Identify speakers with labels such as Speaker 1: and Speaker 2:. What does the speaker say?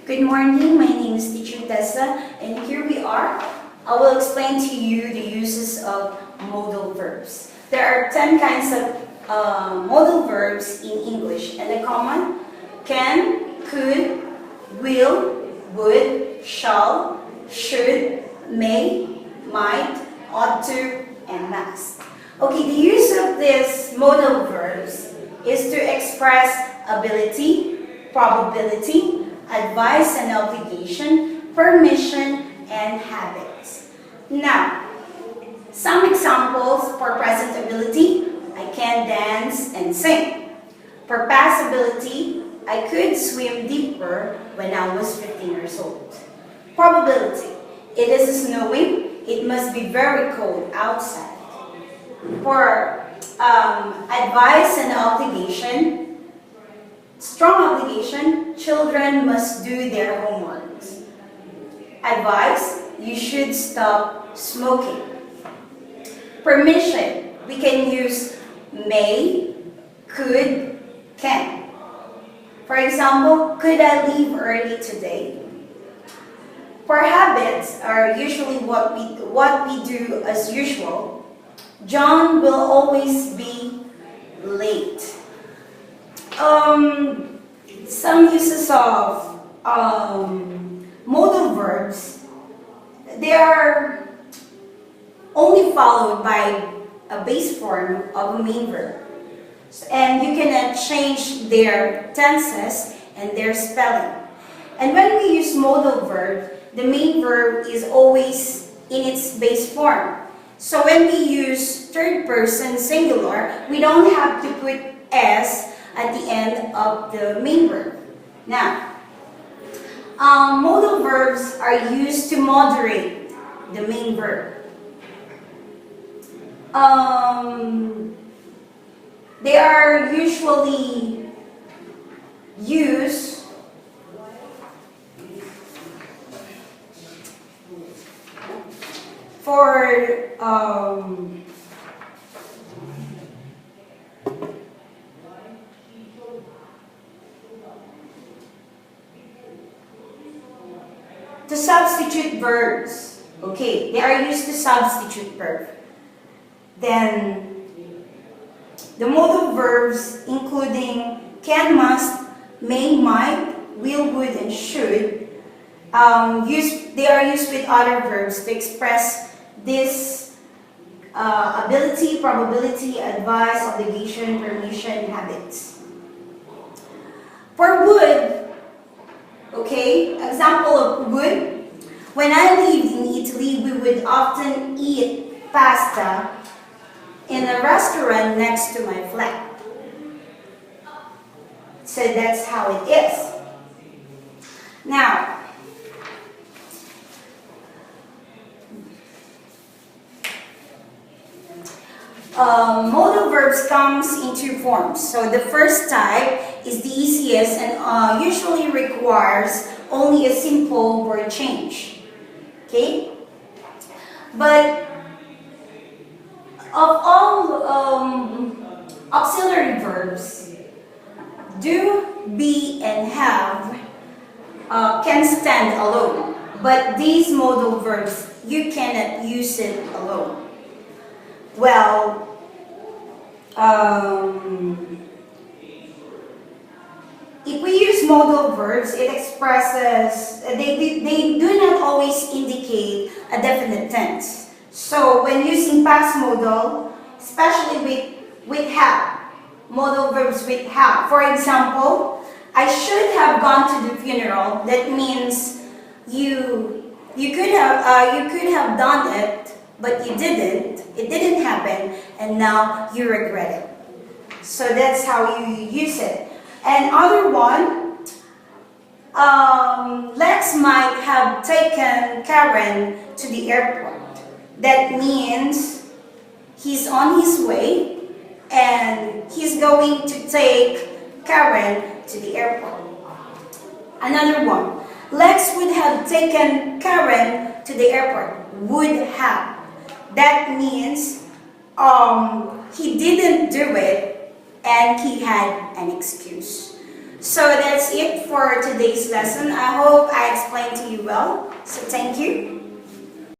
Speaker 1: Good morning, my name is Teacher Tessa, and here we are. I will explain to you the uses of modal verbs. There are 10 kinds of modal verbs in English, and the common: can, could, will, would, shall, should, may, might, ought to, and must. Okay, the use of these modal verbs is to express ability, probability, advice and obligation, permission, and habits. Now, some examples for present ability: I can dance and sing. For past ability, I could swim deeper when I was 15 years old. Probability: it is snowing, it must be very cold outside. For advice and obligation, strong obligation: children must do their homeworks. Advice: you should stop smoking. Permission: we can use may, could, can. For example, could I leave early today? For habits are usually what we do as usual. John will always be late. Some uses of modal verbs, they are only followed by a base form of a main verb. And you cannot change their tenses and their spelling. And when we use modal verb, the main verb is always in its base form. So when we use third person singular, we don't have to put s at the end of the main verb. Now, modal verbs are used to moderate the main verb. They are usually used for to substitute verbs. Okay, they are used to substitute verb. Then the modal verbs, including can, must, may, might, will, would, and should, they are used with other verbs to express this ability, probability, advice, obligation, permission, habits. For would, okay, example of would: when I lived in Italy, we would often eat pasta in a restaurant next to my flat. So that's how it is. Now, modal verbs comes in two forms. So the first type is the easiest and usually requires only a simple word change. Okay? But of all auxiliary verbs, do, be, and have can stand alone. But these modal verbs, you cannot use it alone. Well, if we use modal verbs, it expresses, they do not always indicate a definite tense. So when using past modal, especially with have, modal verbs with have. For example, I should have gone to the funeral. That means you could have done it, but you didn't. It didn't happen, and now you regret it. So that's how you use it. And other one, Lex might have taken Karen to the airport. That means he's on his way and he's going to take Karen to the airport. Another one, Lex would have taken Karen to the airport. Would have. That means he didn't do it and he had an excuse. So that's that's it for today's lesson. I hope I explained to you well. So thank you.